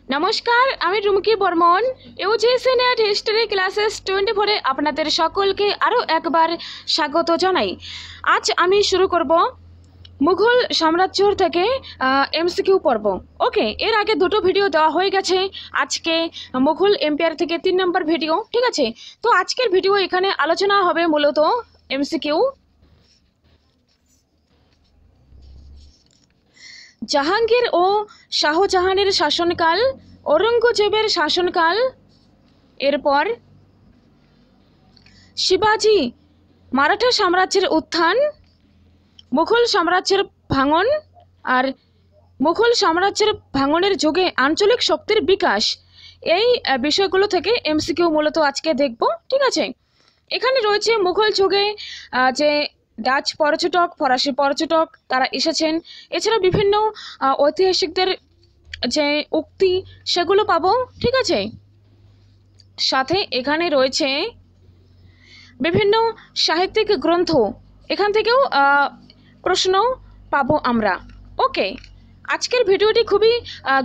নমস্কার, আমি Rumki Barman. UGC NET history classes 24-এ আপনাদের সকলকে আরও একবার স্বাগত জানাই। আজ আমি শুরু করব মুঘল সাম্রাজ্য থেকে এমসিকিউ পর্ব। ওকে, এর আগে দুটো ভিডিও দেওয়া হয়ে গেছে। আজকে মুঘল এম্পায়ার থেকে 3 নম্বর ভিডিও, ঠিক আছে? তো আজকের ভিডিও এখানে আলোচনা হবে মূলত এমসিকিউ। জাহাঙ্গীর ও শাহজাহানের শাসনকাল, ঔরঙ্গজেবের শাসনকাল, এরপর শিবাজি মারাঠা সাম্রাজ্যের উত্থান, মুঘল সাম্রাজ্যের ভাঙন, আর মুঘল সাম্রাজ্যের ভাঙনের যুগে আঞ্চলিক শক্তির বিকাশ। এই বিষয়গুলো থেকে এমসিকিউ মূলত আজকে দেখব, ঠিক আছে? এখানে রয়েছে মুঘল যুগে যে ডাচ পর্যটক, ফরাসি পর্যটক তারা এসেছেন, এছাড়া বিভিন্ন ঐতিহাসিকদের যে উক্তি সেগুলো পাবো, ঠিক আছে? সাথে এখানে রয়েছে বিভিন্ন সাহিত্যিক গ্রন্থ, এখান থেকেও প্রশ্ন পাবো আমরা। ওকে, আজকের ভিডিওটি খুবই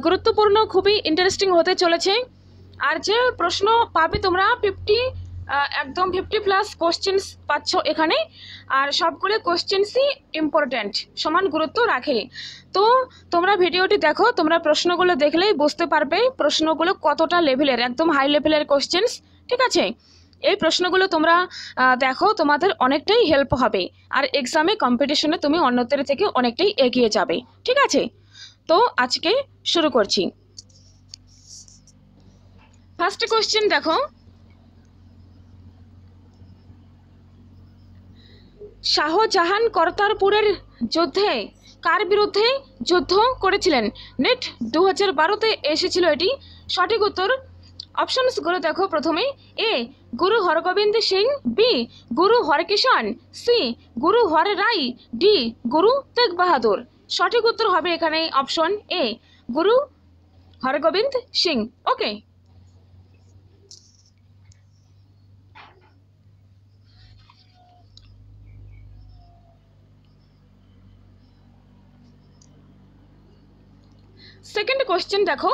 গুরুত্বপূর্ণ, খুবই ইন্টারেস্টিং হতে চলেছে। আর যে প্রশ্ন পাবে তোমরা একদম 50+ কোশ্চেন্স পাচ্ছ এখানে, আর সবগুলো কোশ্চেন্সই ইম্পর্ট্যান্ট, সমান গুরুত্ব রাখে। তো তোমরা ভিডিওটি দেখো, তোমরা প্রশ্নগুলো দেখলেই বুঝতে পারবে প্রশ্নগুলো কতটা লেভেলের, একদম হাই লেভেলের কোশ্চেন্স, ঠিক আছে? এই প্রশ্নগুলো তোমরা দেখো, তোমাদের অনেকটাই হেল্প হবে, আর এক্সামে কম্পিটিশনে তুমি অন্যদের থেকে অনেকটাই এগিয়ে যাবে, ঠিক আছে? তো আজকে শুরু করছি। ফার্স্ট কোশ্চেন দেখো, শাহজাহান করতারপুরের যুদ্ধে কার বিরুদ্ধে যুদ্ধ করেছিলেন? নেট 2012-তে এসেছিল এটি। সঠিক উত্তর অপশনসগুলো দেখো। প্রথমে এ গুরু হরগোবিন্দ সিং, বি গুরু হরকিষাণ, সি গুরু হর রাই, ডি গুরু তেগ বাহাদুর। সঠিক উত্তর হবে এখানে অপশন এ, গুরু হরগোবিন্দ সিং। ওকে, সেকেন্ড কোশ্চেন দেখো,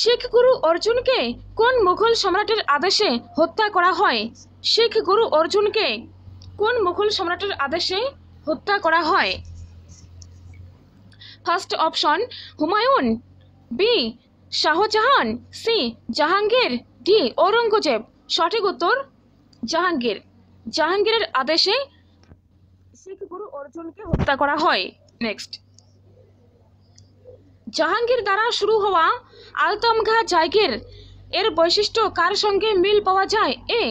শিখ গুরু অর্জুনকে কোন মুঘল সম্রাটের আদেশে হত্যা করা হয়? শিখ গুরু অর্জুনকে কোন মুঘল সম্রাটের আদেশে হত্যা করা হয়? First option Humayun, B Shahjahan, C Jahangir, D Aurangzeb. সঠিক উত্তর জাহাঙ্গীর। জাহাঙ্গীরের আদেশে শিখ গুরু অর্জুনকে হত্যা করা হয়। নেক্সট, জাহাঙ্গীর দ্বারা শুরু হওয়া আলতামঘা জায়গির এর বৈশিষ্ট্য কার সঙ্গে মিল পাওয়া যায়? এ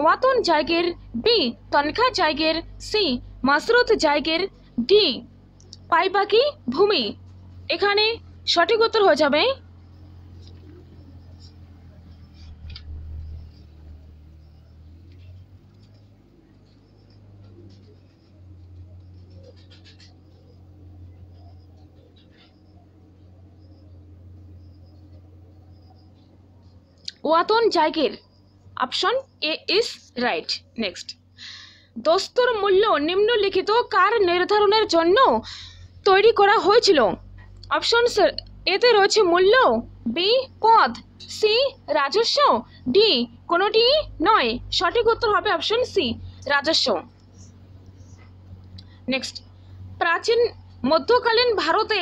ওয়াতন জায়গির, বি তনখা জায়গির, সি মাসরুত জায়গির, ডি পাইবাকি ভূমি। এখানে সঠিক উত্তর হয়ে যাবে ওয়াতন জায়গির। Option A is right. Next, দস্তুর মূল্য নিম্নলিখিত কার নির্ধারণের জন্য তৈরি করা হয়েছিল? অপশনস এতে রয়েছে মূল্য, বি পদ, সি রাজস্ব, ডি কোনোটি নয়। সঠিক উত্তর হবে অপশন সি রাজস্ব। নেক্সট, প্রাচীন মধ্যকালীন ভারতে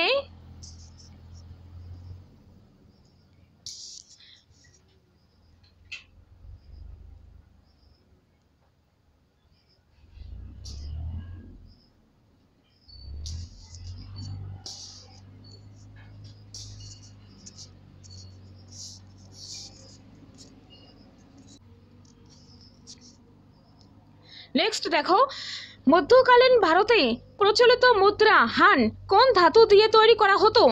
নেক্সট দেখো, মধ্যকালীন ভারতে প্রচলিত মুদ্রা হান কোন ধাতু দিয়ে তৈরি করা হতো?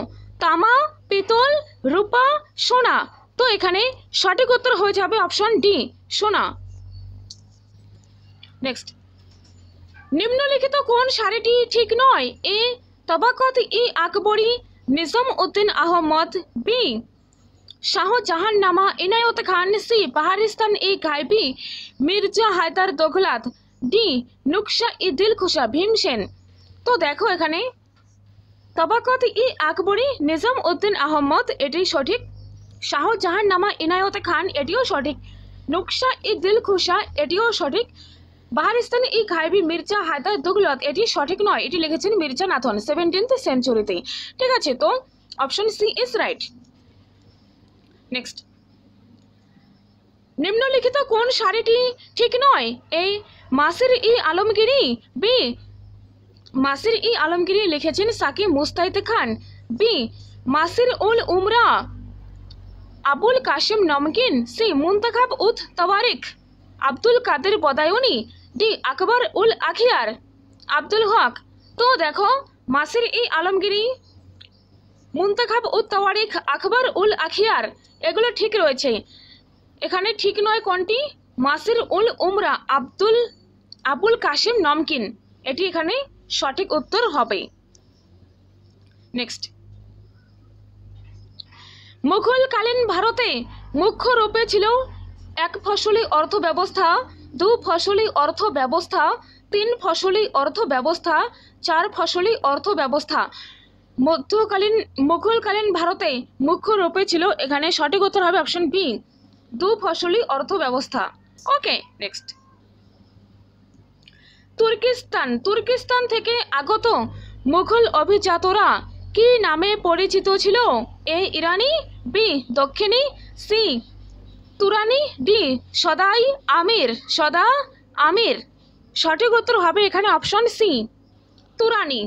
তামা, পিতল, রূপা, সোনা। তো এখানে সঠিক উত্তর হয়ে যাবে অপশন ডি সোনা। নেক্সট, নিম্নলিখিত কোন সারিটি ঠিক নয়? এ তবাকত ই আকবরী, নিজাম উদ্দিন আহমদ, বি শাহজাহান নামা ইনায়ত খান, সি বাহারিস্তান ই গাইবি, মির্জা হায়দার দোগলাত, ডি নুকশা ই দিলখুশা ভীমসেন। তো দেখো এখানে তবাকত ই আকবরী, নিজাম উদ্দিন আহমদ এটি সঠিক শাহজাহান নামা ইনায়ত খান এটিও সঠিক, নুকশা ই দিলখুশা এটিও সঠিক, বাহারিস্তান ই গাইবি মির্জা হায়দার দুগলত এটি সঠিক নয়, এটি লিখেছেন মির্জা নাথন 17th সেঞ্চুরিতে। ঠিক আছে, তো option C is right. Next, নিম্নলিখিত কোন সারিটি ঠিক নয়? এ মাসির ই আলমগীরি, বি মাসির ই আলমগীরি লিখেছেন সাকিব মুস্তাইদ খান, বি মাসির উল উমরা আবুল কাশিম নমকিন, সি মুন্তাখাব উত তওয়ারিক আব্দুল কাদের বদায়ুনি, ডি আকবর উল আখিয়ার আব্দুল হক। তো দেখো মাসির ই আলমগীরি, মুন্তাখাব উত তওয়ারিক, আকবর উল আখিয়ার এগুলো ঠিক রয়েছে। এখানে ঠিক নয় কোনটি? মাসির উল উমরা আবুল কাশিম নমকিন, এটি এখানে সঠিক উত্তর হবে। নেক্সট, মুঘলকালীন ভারতে মুখ্য রূপে ছিল এক ফসলি অর্থ ব্যবস্থা, দু ফসলি অর্থ ব্যবস্থা, তিন ফসলি অর্থ ব্যবস্থা, চার ফসলি অর্থ ব্যবস্থা। মুঘলকালীন ভারতে মুখ্য রূপে ছিল, এখানে সঠিক উত্তর হবে অপশন বি, দু ফসলি অর্থ ব্যবস্থা। ওকে, নেক্সট, তুর্কিস্তান থেকে আগত মুঘল অভিজাতরা কি নামে পরিচিত ছিল? এ ইরানি, বি দক্ষিণী, সি তুরানি, ডি সদা আমির। সঠিক উত্তর হবে এখানে অপশন সি, তুরানি।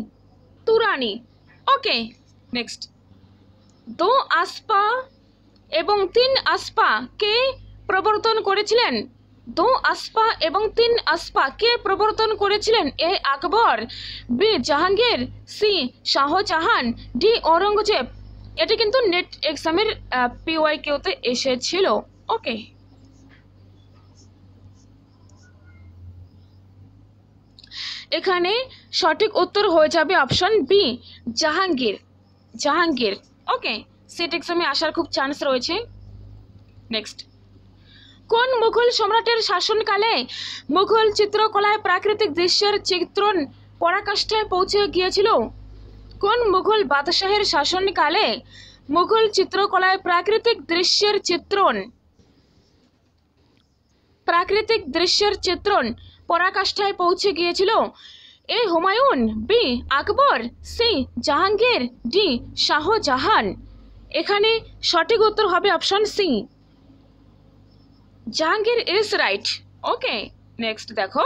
ওকে, নেক্সট, দো আসপা এবং তিন আসপা কে প্রবর্তন করেছিলেন? দো আসপা এবং তিন আসপা কে প্রবর্তন করেছিলেন? A Akbar, B Jahangir, C Shahjahan, D Aurangzeb. এটি কিন্তু নেট এক্সামের PYQতে এসেছিল। ওকে, এখানে সঠিক উত্তর হয়ে যাবে অপশন বি, জাহাঙ্গীর। ওকে, সেট এক্সামে আসার খুব চান্স রয়েছে। নেক্সট, কোন মুঘল সম্রাটের শাসনকালে মুঘল চিত্রকলায় প্রাকৃতিক দৃশ্যের চিত্রণ পরাকাষ্ঠায় পৌঁছে গিয়েছিল? কোন মুঘল বাদশাহের শাসনকালে মুঘল চিত্রকলায় প্রাকৃতিক দৃশ্যের চিত্রণ পরাকাষ্ঠায় পৌঁছে গিয়েছিল? A Humayun, B Akbar, C Jahangir, D Shahjahan. এখানে সঠিক উত্তর হবে option C, Jahangir is right. Okay, next দেখো,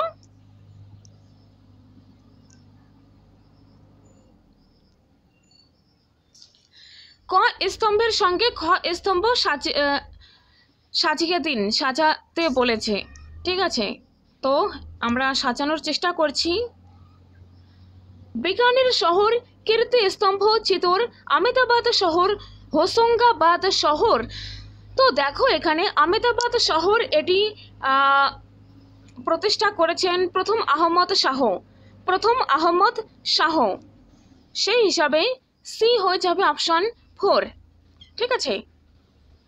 ক স্তম্ভের সঙ্গে খ স্তম্ভ সাজাতে বলেছে। ঠিক আছে, তো আমরা সাজানোর চেষ্টা করছি। বিকানের শহর, কীর্তি স্তম্ভ, চিতোর, আমেদাবাদ শহর, হোশঙ্গাবাদ শহর। তো দেখো এখানে আমেদাবাদ শহর এটি প্রতিষ্ঠা করেছেন প্রথম আহমদ শাহ, সেই হিসাবে সি হয়ে যাবে অপশন 4। ঠিক আছে,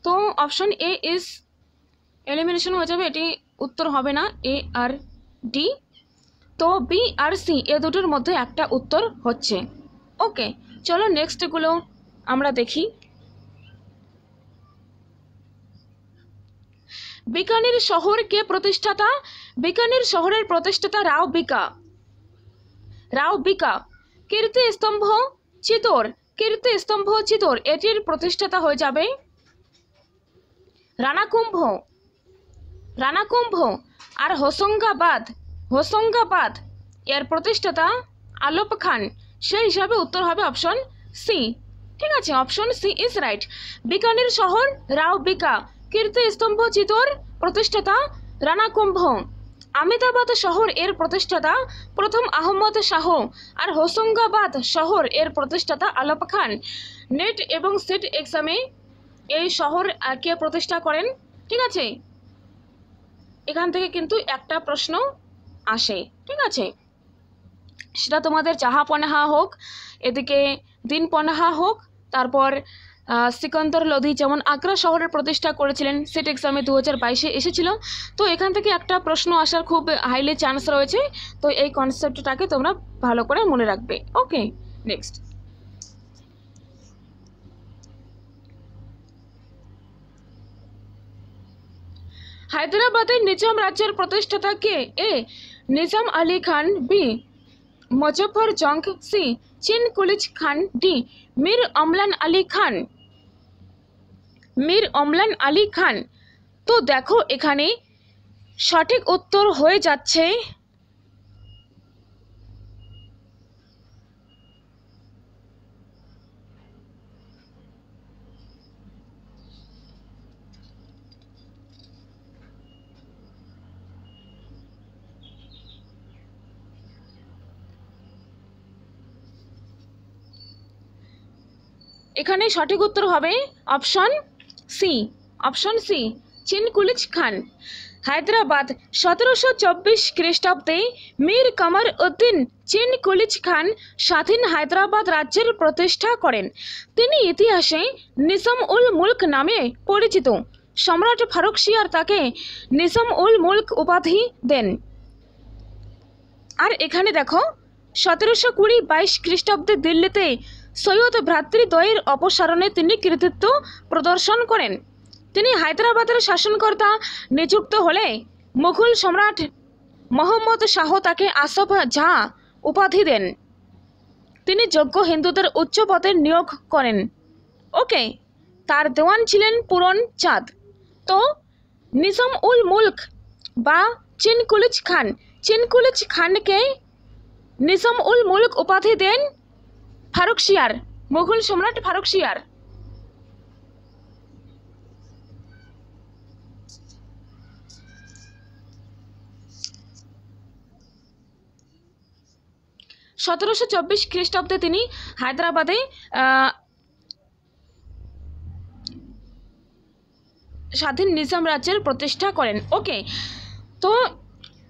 তো অপশন এ ইজ এলিমিনেশন হয়ে যাবে, এটি উত্তর হবে না, এ আর ডি। তো বি আর সি এ দুটোর মধ্যে একটা উত্তর হচ্ছে। ওকে, চলো নেক্সটগুলো আমরা দেখি। বিকানির শহর কে প্রতিষ্ঠাতা? বিকানির শহরের প্রতিষ্ঠাতা রাও বিকা। কীর্তি স্তম্ভ চিতোর এটির প্রতিষ্ঠাতা হয়ে যাবে রানাকুম্ভ। আর হোশঙ্গাবাদ এর প্রতিষ্ঠাতা আলপ খান, সেই হিসাবে উত্তর হবে অপশন সি। ঠিক আছে, option C is right. Bikaner শহর রাও বিকা, কীর্তি স্তম্ভ চিতোর প্রতিষ্ঠাতা রানাকুম্ভ, আমেদাবাদ শহর এর প্রতিষ্ঠাতা প্রথম আহমদ শাহ, আর হোশঙ্গাবাদ শহর এর প্রতিষ্ঠাতা আলপ খান। নেট এবং সেট এক্সামে এই শহর কে প্রতিষ্ঠা করেন? ঠিক আছে, এখান থেকে কিন্তু একটা প্রশ্ন আসে। ঠিক আছে, সেটা তোমাদের জাহাপনাহা হোক, এদিকে দিনপনাহা হোক, তারপর সিকন্দর লোধি যেমন আগ্রা শহরের প্রতিষ্ঠা করেছিলেন, সেট এক্সামে 2022-এ এসেছিল। তো এখান থেকে একটা প্রশ্ন আসার খুব হাইলি চান্স রয়েছে, তো এই কনসেপ্টটাকে তোমরা ভালো করে মনে রাখবে। ওকে, নেক্সট, হায়দ্রাবাদের নিজাম রাজ্যের প্রতিষ্ঠাতা কে? এ নিজাম আলী খান, বি মুজফর জং, সি চিন কুলিজ খান, ডি মীর অমলান আলী খান। মীর অমলান আলী খান। তো দেখো এখানে সঠিক উত্তর হয়ে যাচ্ছে এখানে সঠিক উত্তর হবে অপশন সি। অপশন সি চিন কুলিজ খান। হায়দ্রাবাদ 1724 খ্রিস্টাব্দে মীর কমর উদ্দিন চিন কুলিজ খান স্বাধীন হায়দ্রাবাদ রাজ্যের প্রতিষ্ঠা করেন। তিনি ইতিহাসে নিজাম উল মুলক নামে পরিচিত। সম্রাট ফারুকশিয়ার তাকে নিজাম উল মুলক উপাধি দেন। আর এখানে দেখো 1720-22 খ্রিস্টাব্দে দিল্লিতে সৈয়দ ভ্রাতৃদ্বয়ের অপসারণে তিনি কৃতিত্ব প্রদর্শন করেন। তিনি হায়দ্রাবাদের শাসনকর্তা নিযুক্ত হলে মুঘল সম্রাট মোহাম্মদ শাহ তাকে আসফ জাহ উপাধি দেন। তিনি যোগ্য হিন্দুদের উচ্চ পদে নিয়োগ করেন। ওকে, তার দেওয়ান ছিলেন পূরণ চাঁদ। তো নিজাম উল মুলক বা চিন কুলিজ খান, চিন কুলিজ খানকে নিজাম উল মুলক উপাধি দেন ফারুকশিয়ার, মুঘল সম্রাট ফারুকশিয়ার। সতেরোশো 1724 খ্রিস্টাব্দে তিনি হায়দ্রাবাদে স্বাধীন নিজাম রাজ্যের প্রতিষ্ঠা করেন। ওকে, তো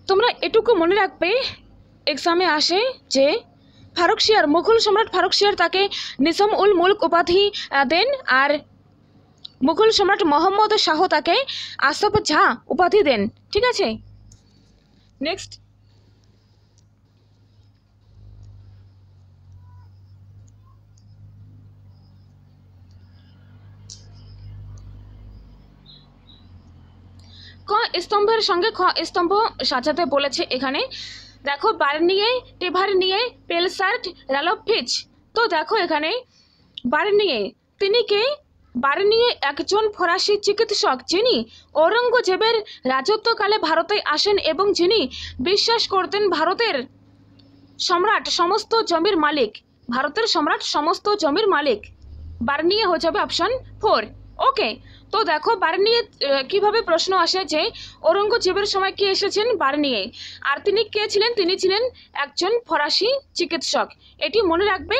তোমরা এটুকু মনে রাখবে, এক্সামে আসে যে ফারুকশিয়ার, মুঘল সম্রাট ফারুকশিয়ার তাকে নিজাম উল মুলক উপাধি দেন, আর মুঘল সম্রাট মোহাম্মদ শাহ তাকে আসফ জাহ উপাধি দেন। ঠিক আছে, নেক্সট। ক স্তম্ভের সঙ্গে খ স্তম্ভ সাজাতে বলেছে। এখানে দেখো বার্নিয়ে, টেভারনিয়ে, পেলসার্ট, রালফিচ। তো দেখো এখানে বার্নিয়ে, তিনি কে? বার্নিয়ে একজন ফরাসি চিকিৎসক যিনি ঔরঙ্গজেবের রাজত্বকালে ভারতে আসেন এবং যিনি বিশ্বাস করতেন ভারতের সম্রাট সমস্ত জমির মালিক। ভারতের সম্রাট সমস্ত জমির মালিক। বার্নিয়ে হয়ে যাবে অপশন 4। ওকে, তো দেখো বার্নিয়ে কিভাবে প্রশ্ন আসে যে ঔরঙ্গজেবের সময় কে এসেছেন? বার্নিয়ে। আর তিনি কে ছিলেন? তিনি ছিলেন একজন ফরাসি চিকিৎসক, এটি মনে রাখবে।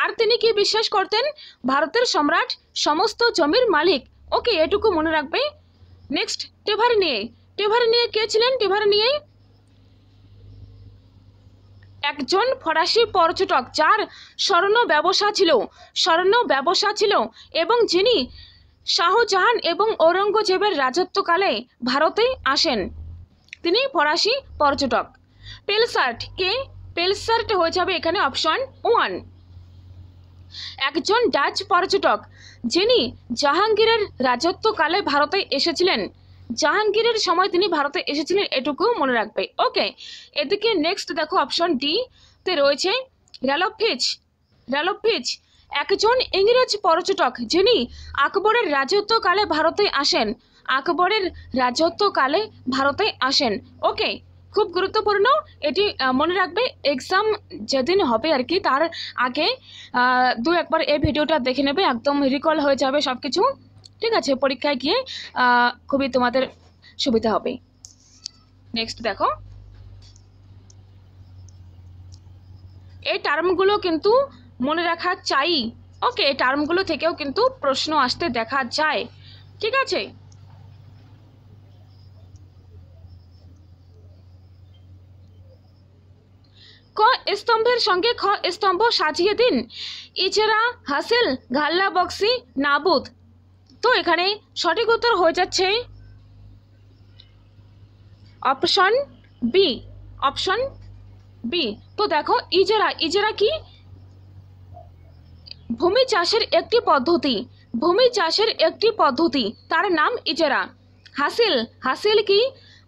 আর তিনি কি বিশ্বাস করতেন? ভারতের সম্রাট সমস্ত জমির মালিক। ওকে, এটুকু মনে রাখবে। নেক্সট, টেভারনিয়ে। টেভারনিয়ে কে ছিলেন? টেভারনিয়ে একজন ফরাসি পর্যটক যার স্বর্ণ ব্যবসা ছিল এবং যিনি শাহজাহান এবং ঔরঙ্গজেবের রাজত্বকালে ভারতে আসেন। তিনি ফরাসি পর্যটক। পেলসার্ট কে? পেলসার্ট হয়ে যাবে এখানে অপশন 1, একজন ডাচ পর্যটক যিনি জাহাঙ্গীরের রাজত্বকালে ভারতে এসেছিলেন। জাহাঙ্গীরের সময় তিনি ভারতে এসেছিলেন, এটুকু মনে রাখবে। ওকে, এদিকে নেক্সট দেখো অপশন ডি তে রয়েছে রালফিচ। রালফিচ একজন ইংরেজ পর্যটক যিনি আকবরের রাজত্বকালে ভারতে আসেন। আকবরের রাজত্বকালে ভারতে আসেন। ওকে, খুব গুরুত্বপূর্ণ, এটি মনে রাখবে। এক্সাম যেদিন হবে আর কি তার আগে দু একবার এই ভিডিওটা দেখে নেবে, একদম রিকল হয়ে যাবে সব কিছু। ঠিক আছে, পরীক্ষায় গিয়ে খুবই তোমাদের সুবিধা হবে। নেক্সট দেখো, এই টার্মগুলো কিন্তু মনে রাখা চাই। ওকে, এই টার্মগুলো থেকেও কিন্তু প্রশ্ন আসতে দেখা যায়। ঠিক আছে, ক স্তম্ভের সঙ্গে খ স্তম্ভ সাজিয়ে দিন। ইজরা, হাসিল, ঘাল্লা বক্সি, নাবুদ। তো এখানে সঠিক উত্তর হয়ে যাচ্ছে অপশন বি। Option B. তো দেখো ইজরা, ইজরা কি? ভূমি চাষের একটি পদ্ধতি। ভূমি চাষের একটি পদ্ধতি, তার নাম ইজরা। হাসিল, হাসিল কি?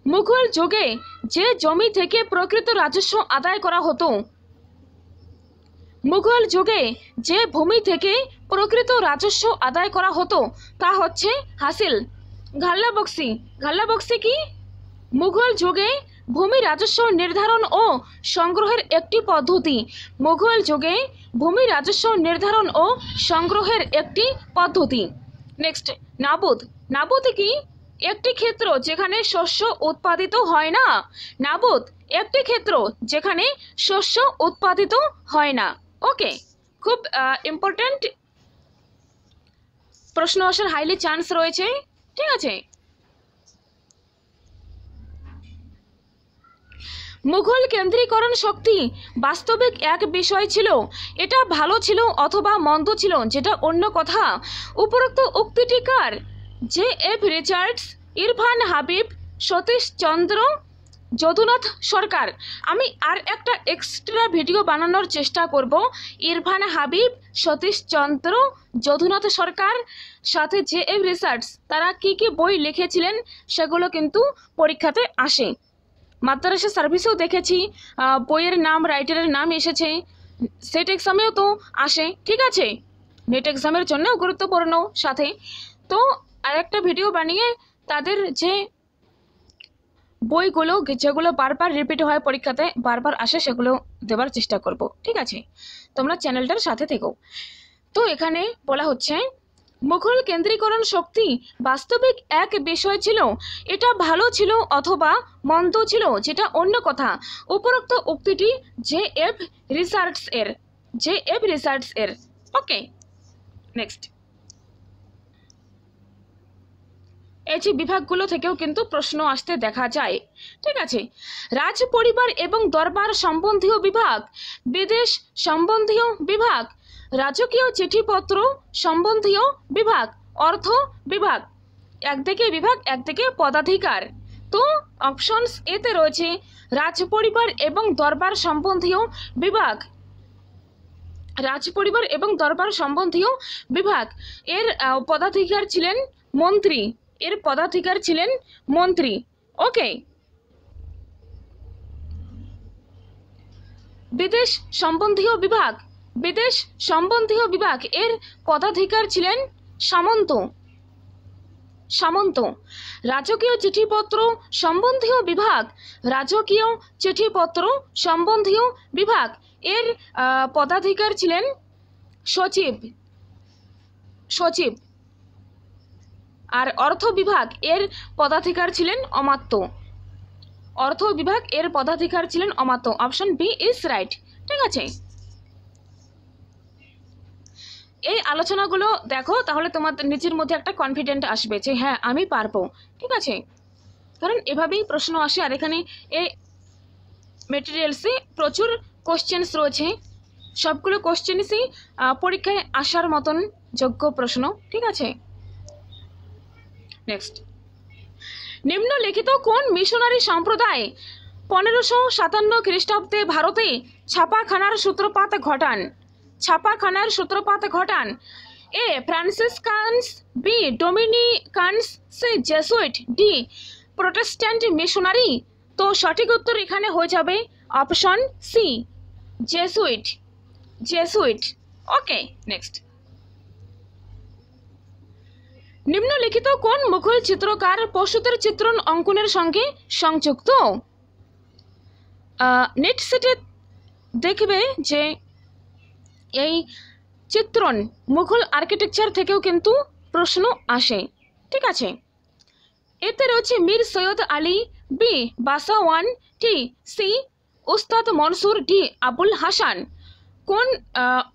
মুঘল যুগে যে জমি থেকে প্রকৃত রাজস্ব আদায় করা হতো, মুঘল যুগে যে ভূমি থেকে প্রকৃত রাজস্ব আদায় করা হতো তা হচ্ছে হাসিল। ঘাল্লাবক্সি, ঘাল্লাবক্সি কি? মুঘল যুগে ভূমি রাজস্ব নির্ধারণ ও সংগ্রহের একটি পদ্ধতি। মুঘল যুগে ভূমি রাজস্ব নির্ধারণ ও সংগ্রহের একটি পদ্ধতি। নেক্সট, নাবুদ, নাবুদ কি? একটি ক্ষেত্র যেখানে শস্য উৎপাদিত হয় না। নাবুদ একটি ক্ষেত্র যেখানে শস্য উৎপাদিত হয় না। ওকে, খুব ইম্পর্টেন্ট প্রশ্ন আসার হাইলি চান্স রয়েছে। ঠিক আছে, মুঘল কেন্দ্রীকরণ শক্তি বাস্তবিক এক বিষয় ছিল, এটা ভালো ছিল অথবা মন্দ ছিল যেটা অন্য কথা। উপরোক্ত উক্তিটি কার? J F Richards, Irfan Habib, Satish Chandra, Jadunath Sarkar. আমি আর একটা এক্সট্রা ভিডিও বানানোর চেষ্টা করব ইরফান হাবিব, সতীশ চন্দ্র, যদুনাথ সরকার সাথে জে এফ রিচার্ডস তারা কি কি বই লিখেছিলেন সেগুলো কিন্তু পরীক্ষাতে আসে। মাদ্রাসা সার্ভিসেও দেখেছি বইয়ের নাম, রাইটারের নাম এসেছে, সেট এক্সামেও তো আসে। ঠিক আছে, নেট এক্সামের জন্যও গুরুত্বপূর্ণ সাথে। তো আরেকটা ভিডিও বানিয়ে তাদের যে বইগুলো যেগুলো বারবার রিপিট হয় পরীক্ষাতে বারবার আসে সেগুলো দেওয়ার চেষ্টা করব। ঠিক আছে, তোমরা চ্যানেলটার সাথে থেকো। তো এখানে বলা হচ্ছে মুঘল কেন্দ্রীকরণ শক্তি বাস্তবিক এক বিষয় ছিল, এটা ভালো ছিল অথবা মন্দ ছিল যেটা অন্য কথা। উপরোক্ত উক্তিটি জে এফ রিচার্ডস এর, জে এফ রিচার্ডস এর। ওকে, নেক্সট, এই যে বিভাগগুলো থেকেও কিন্তু প্রশ্ন আসতে দেখা যায়। ঠিক আছে, রাজ পরিবার এবং দরবার সম্বন্ধীয় বিভাগ, বিদেশ সম্বন্ধীয় বিভাগ, রাজকীয় চিঠিপত্র সম্বন্ধীয় বিভাগ, অর্থ বিভাগ। একদিকে বিভাগ, একদিকে পদাধিকার। তো অপশনস এতে রয়েছে রাজ পরিবার এবং দরবার সম্বন্ধীয় বিভাগ, রাজ পরিবার এবং দরবার সম্বন্ধীয় বিভাগ। এর পদাধিকার ছিলেন মন্ত্রী, এর পদাধিকার ছিলেন মন্ত্রী। ওকে, বিদেশ সম্বন্ধীয় বিভাগ, বিদেশ সম্বন্ধীয় বিভাগ এর পদাধিকার ছিলেন সামন্ত, সামন্ত। রাজকীয় চিঠিপত্র সম্বন্ধীয় বিভাগ, রাজকীয় চিঠিপত্র সম্বন্ধীয় বিভাগ এর পদাধিকার ছিলেন সচিব, সচিব। আর অর্থ বিভাগ এর পদাধিকার ছিলেন অমাত্য, অর্থ বিভাগ এর পদাধিকার ছিলেন অমাত্য। Option B is right. ঠিক আছে, এই আলোচনাগুলো দেখো তাহলে তোমাদের নিজের মধ্যে একটা কনফিডেন্ট আসবে যে হ্যাঁ আমি পারবো। ঠিক আছে, কারণ এভাবেই প্রশ্ন আসে। আর এখানে এই মেটেরিয়ালসে প্রচুর কোশ্চেন্স রয়েছে, সবগুলো কোশ্চেন্সই পরীক্ষায় আসার মতন যোগ্য প্রশ্ন। ঠিক আছে, নেক্সট, নিম্নলিখিত কোন মিশনারি সম্প্রদায় 1557 খ্রিস্টাব্দে ভারতে ছাপাখানার সূত্রপাত ঘটান? ছাপাখানার সূত্রপাত ঘটান। A Franciscans, B Dominicans, C Jesuit, D Protestant missionary. তো সঠিক উত্তর এখানে হয়ে যাবে option C, Jesuit, Jesuit. Okay, next, নিম্নলিখিত কোন মুঘল চিত্রকার পশুদের চিত্রণ অঙ্কনের সঙ্গে সংযুক্ত? নেট সেটে দেখবে যে এই চিত্রণ মুঘল আর্কিটেকচার থেকেও কিন্তু প্রশ্ন আসে। ঠিক আছে, এতে রয়েছে মীর সৈয়দ আলী, বি বাসাওয়ান, টি সি উস্তাদ মনসুর, ডি আবুল হাসান। কোন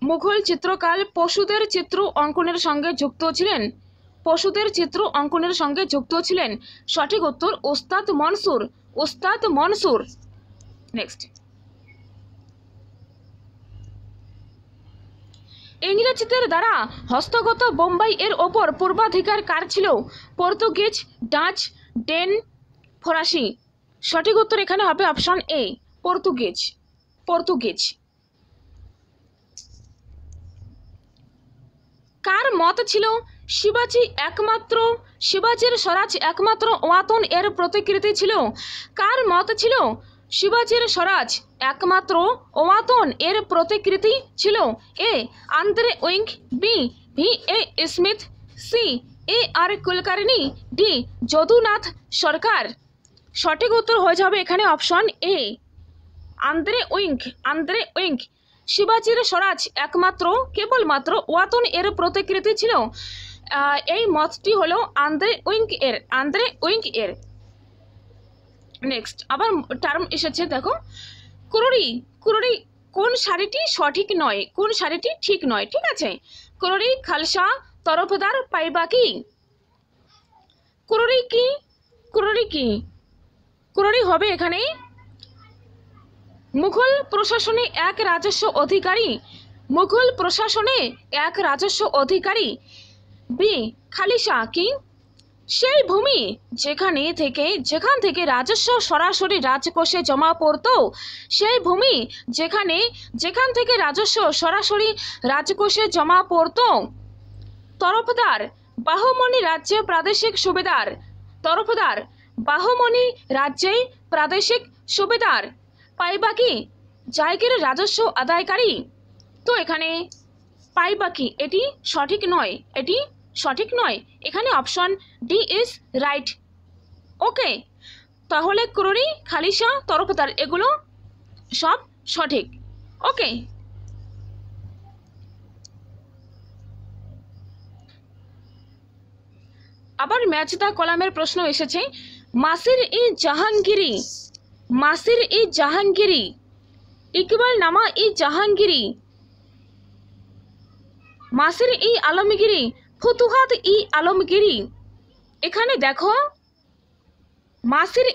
মুঘল চিত্রকার পশুদের চিত্র অঙ্কনের সঙ্গে যুক্ত ছিলেন? পশুদের চিত্র অঙ্কনের সঙ্গে যুক্ত ছিলেন। সঠিক উত্তর উস্তাদ মনসুর, উস্তাদ মনসুর। নেক্সট, ইংরেজদের দ্বারা হস্তগত বোম্বাই এর ওপর পূর্বাধিকার কার ছিল? পর্তুগিজ, ডাচ, ডেন, ফরাসি। সঠিক উত্তর এখানে হবে অপশন এ, পর্তুগিজ, পর্তুগিজ। কার মত ছিল শিবাজির স্বরাজ একমাত্র ওয়াতন এর প্রতিকৃতি ছিল। কার মত ছিল? শিবাজির স্বরাজ একমাত্র ওয়াতন এর প্রতিকৃতি ছিল। A Andre Wink, B V A Smith, C A R Kulkarni, D Jadunath Sarkar. সঠিক উত্তর হয়ে যাবে এখানে অপশন এ, আন্দ্রে উইঙ্ক। শিবাজির স্বরাজ একমাত্র কেবলমাত্র ওয়াতন এর প্রতিকৃতি ছিল। এই মতটি হলো আন্দ্রে উইঙ্ক এর। নেক্সট আবার টার্ম এসেছে, দেখো কুরুরি কোন শাড়িটি সঠিক নয়, কোন শাড়িটি ঠিক নয়, ঠিক আছে। কুরুরি খালসা তরফদার পাইবাকি। কুরুরি কি? কুরুরি হবে এখানে মুঘল প্রশাসনে এক রাজস্ব অধিকারী। বি খালিসা কি? সেই ভূমি যেখান থেকে রাজস্ব সরাসরি রাজকোষে জমা পড়তো, সেই ভূমি যেখান থেকে রাজস্ব সরাসরি রাজকোষে জমা পড়তো। তরফদার বাহমনি রাজ্যে প্রাদেশিক সুবেদার। তরফদার বাহমনি রাজ্যে প্রাদেশিক সুবেদার। পাইবাকি জায়গির রাজস্ব আদায়কারী। তো এখানে পাইবাকি এটি সঠিক নয়, এখানে অপশন ডি ইজ রাইট। ওকে, তাহলে কুরুরি, খালিসা, তরফদার এগুলো সব সঠিক। ওকে, আবার ম্যাচ দা কলামের প্রশ্ন এসেছে। মাসির ই জাহাঙ্গীরি, ইকবাল নামা ই জাহাঙ্গীরি, মাসির ই আলমগীরি, ফুতুহাত ই আলমগীরি। এখানে দেখো মাসির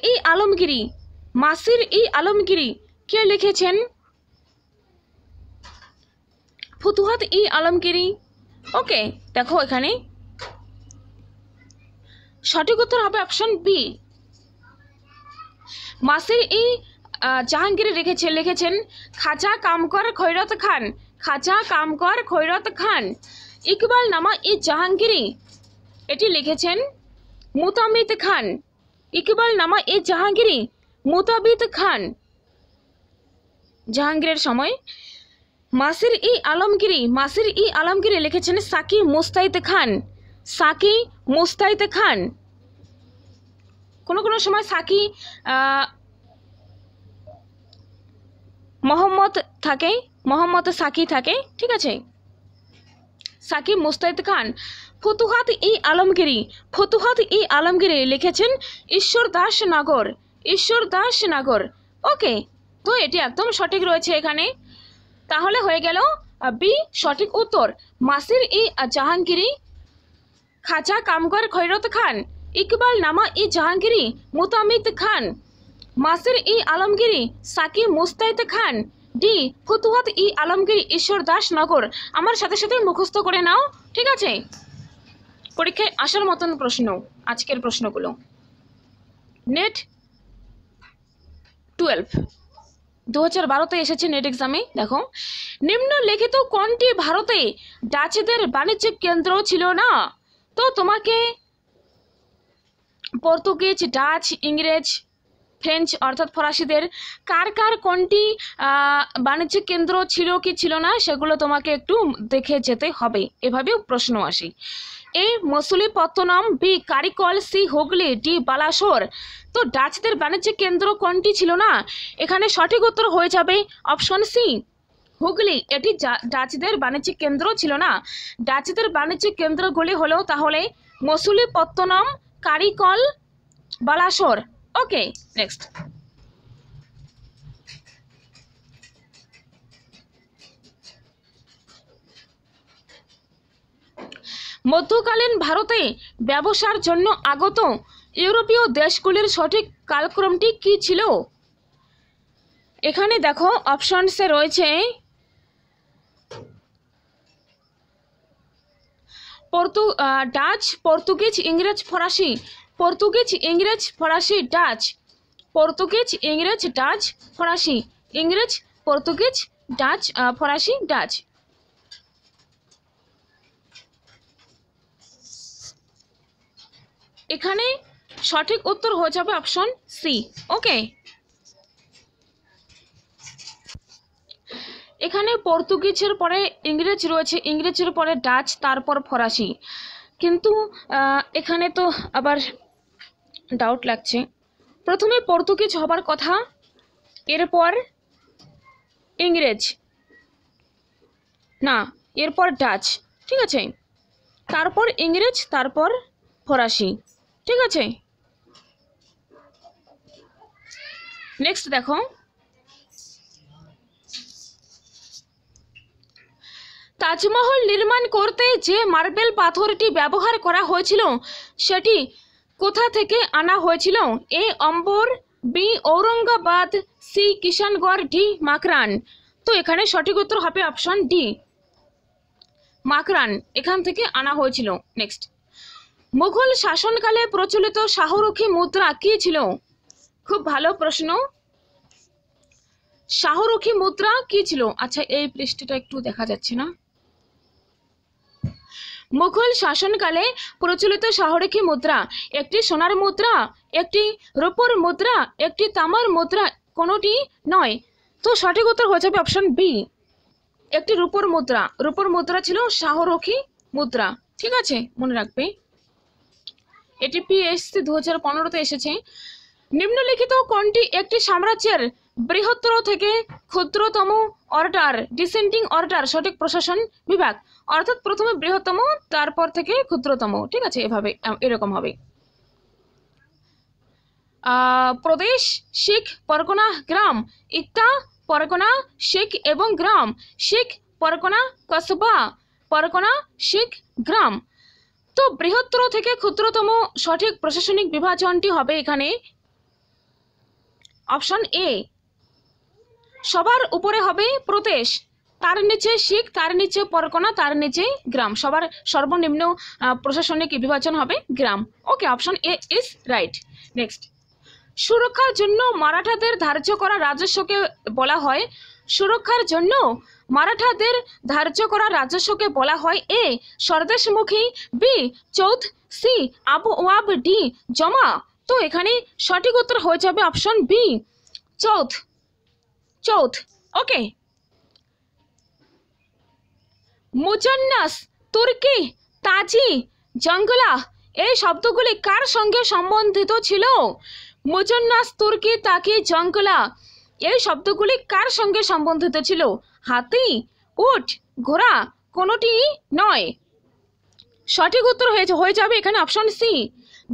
ই আলমগীরি কে লিখেছেন? ফুতুহাত ই আলমগীরি। ওকে, দেখো এখানে সঠিক উত্তর হবে অপশন বি, মাসির ই জাহাঙ্গীর লিখেছেন খাজা কামকর খৈরত খান। ইকবাল নামা ই জাহাঙ্গীরি এটি লিখেছেন মুতামিদ খান। ইকবাল নামা ই জাহাঙ্গীরি মুতাবিদ খান জাহাঙ্গীরের সময়। মাসির ই আলমগীরি লিখেছেন সাকি মুস্তাইদ খান। কোনো সময় সাকি মোহাম্মদ সাকি থাকে, ঠিক আছে। সাকি মুস্তাইদ খান। ফুতুহাত ই আলমগীরি লিখেছেন ঈশ্বর দাস নাগর। ওকে, তো এটি একদম সঠিক রয়েছে এখানে। তাহলে হয়ে গেল বি সঠিক উত্তর। মাসির ই জাহাঙ্গীরি, খাজা কামকর খৈরত খান, ইকবাল নামা ই জাহাঙ্গীরি মুতামিদ খান, মাসির ই আলমগীরি সাকি মুস্তাইদ খান, ডি ফুতুহাত ই আলমগীর ঈশ্বর দাস নগর। আমার সাথে সাথে মুখস্থ করে নাও, ঠিক আছে। পরীক্ষায় আসার মতন প্রশ্ন আজকের প্রশ্নগুলো। নেট 12 2012-তে এসেছে নেট এক্সামে। দেখো, নিম্নলিখিত কোনটি ভারতে ডাচদের বাণিজ্যিক কেন্দ্র ছিল না? তো তোমাকে পর্তুগিজ, ডাচ, ইংরেজ, ফ্রেঞ্চ অর্থাৎ ফরাসিদের কার কোনটি বাণিজ্যিক কেন্দ্র ছিল কি ছিল না সেগুলো তোমাকে একটু দেখে যেতে হবে। এভাবেও প্রশ্ন আসে। A Masulipatnam, B Karikal, C Hooghly, D Balasore. তো ডাচদের বাণিজ্যিক কেন্দ্র কোনটি ছিল না? এখানে সঠিক উত্তর হয়ে যাবে অপশন সি, হুগলি। এটি ডাচদের বাণিজ্যিক কেন্দ্র ছিল না। ডাচদের বাণিজ্যিক কেন্দ্রগুলি হলো তাহলে মসুলিপত্তনম, কারিকল, বালাসোর। ওকে, নেক্সট। মধ্যকালীন ভারতে ব্যবসার জন্য আগত ইউরোপীয় দেশগুলির সঠিক কালক্রমটি কি ছিল? এখানে দেখো অপশনসে রয়েছে ডাচ, পর্তুগিজ, ইংরেজ, ফরাসি। পর্তুগিজ, ইংরেজ, ফরাসি, ডাচ। পর্তুগিজ, ইংরেজ, ডাচ, ফরাসি। ইংরেজ, পর্তুগিজ, ডাচ, ফরাসি, ডাচ। এখানে সঠিক উত্তর হয়ে যাবে অপশন সি। ওকে, এখানে পর্তুগিজের পরে ইংরেজ রয়েছে, ইংরেজের পরে ডাচ, তারপর ফরাসি। কিন্তু এখানে তো আবার ডাউট লাগছে। প্রথমে পর্তুগিজ হবার কথা, এরপর ইংরেজ, না এরপর ডাচ, ঠিক আছে, তারপর ইংরেজ, তারপর ফরাসি, ঠিক আছে। নেক্সট দেখো, তাজমহল নির্মাণ করতে যে মার্বেল পাথরটি ব্যবহার করা হয়েছিল সেটি কোথা থেকে আনা হয়েছিল? A Amber, B Aurangabad, C Kishangarh, D Makran. তো এখানে সঠিক উত্তর হবে অপশন ডি, মাকরান, এখান থেকে আনা হয়েছিল। নেক্সট, মুঘল শাসনকালে প্রচলিত শাহরুখী মুদ্রা কি ছিল? খুব ভালো প্রশ্ন, শাহরুখী মুদ্রা কি ছিল? আচ্ছা, এই পৃষ্ঠটা একটু দেখা যাচ্ছে না। মুঘল শাসনকালে প্রচলিত শাহরুখী মুদ্রা একটি সোনার মুদ্রা, একটি রূপোর মুদ্রা, একটি তামার মুদ্রা, কোনোটি নয়। তো সঠিক উত্তর হয়ে যাবে অপশন বি, একটি রূপোর মুদ্রা। রূপোর মুদ্রা ছিল শাহরুখী মুদ্রা, ঠিক আছে, মনে রাখবে। এটি পিএসসি 2015-তে এসেছে। নিম্নলিখিত কোনটি একটি সাম্রাজ্যের বৃহত্তর থেকে ক্ষুদ্রতম অর্ডার ডিসেন্ডিং অর্ডার সঠিক প্রশাসন বিভাগ? অর্থাৎ প্রথমে বৃহত্তম, তারপর থেকে ক্ষুদ্রতম, ঠিক আছে, এভাবে এরকম হবে। প্রদেশ, শিখ, পরগনা, গ্রাম। ইক্তা, পরগনা, শিখ এবং গ্রাম। শিখ, পরগনা, কসবা, পরগনা, শিখ, গ্রাম। তো বৃহত্তর থেকে ক্ষুদ্রতম সঠিক প্রশাসনিক বিভাজনটি হবে এখানে অপশন এ। সবার উপরে হবে প্রদেশ, তার নিচে শিখ, তার নিচে পরগনা, তার নিচে গ্রাম। সবার সর্বনিম্ন প্রশাসনিক বিভাজন হবে গ্রাম। Okay, option A is right. Next, সুরক্ষার জন্য মারাঠাদের ধার্য করা রাজস্বকে বলা হয়? সুরক্ষার জন্য মারাঠাদের ধার্য করা রাজস্বকে বলা হয় এ স্বদেশমুখী, বি চৌথ, সি আবওয়াব, ডি জমা। তো এখানে সঠিক উত্তর হয়ে যাবে অপশন বি, চৌথ, চৌথ। ওকে, মুজান্নাস, তুর্কি, তাজি, জঙ্গলা এই শব্দগুলি কার সঙ্গে সম্বন্ধিত ছিল? মুজান্নাস, তুর্কি, তাকি, জঙ্গলা এই শব্দগুলি কার সঙ্গে সম্বন্ধিত ছিল? হাতি, উট, ঘোড়া, কোনোটি নয়। সঠিক উত্তর হয়ে যাবে এখানে অপশন সি,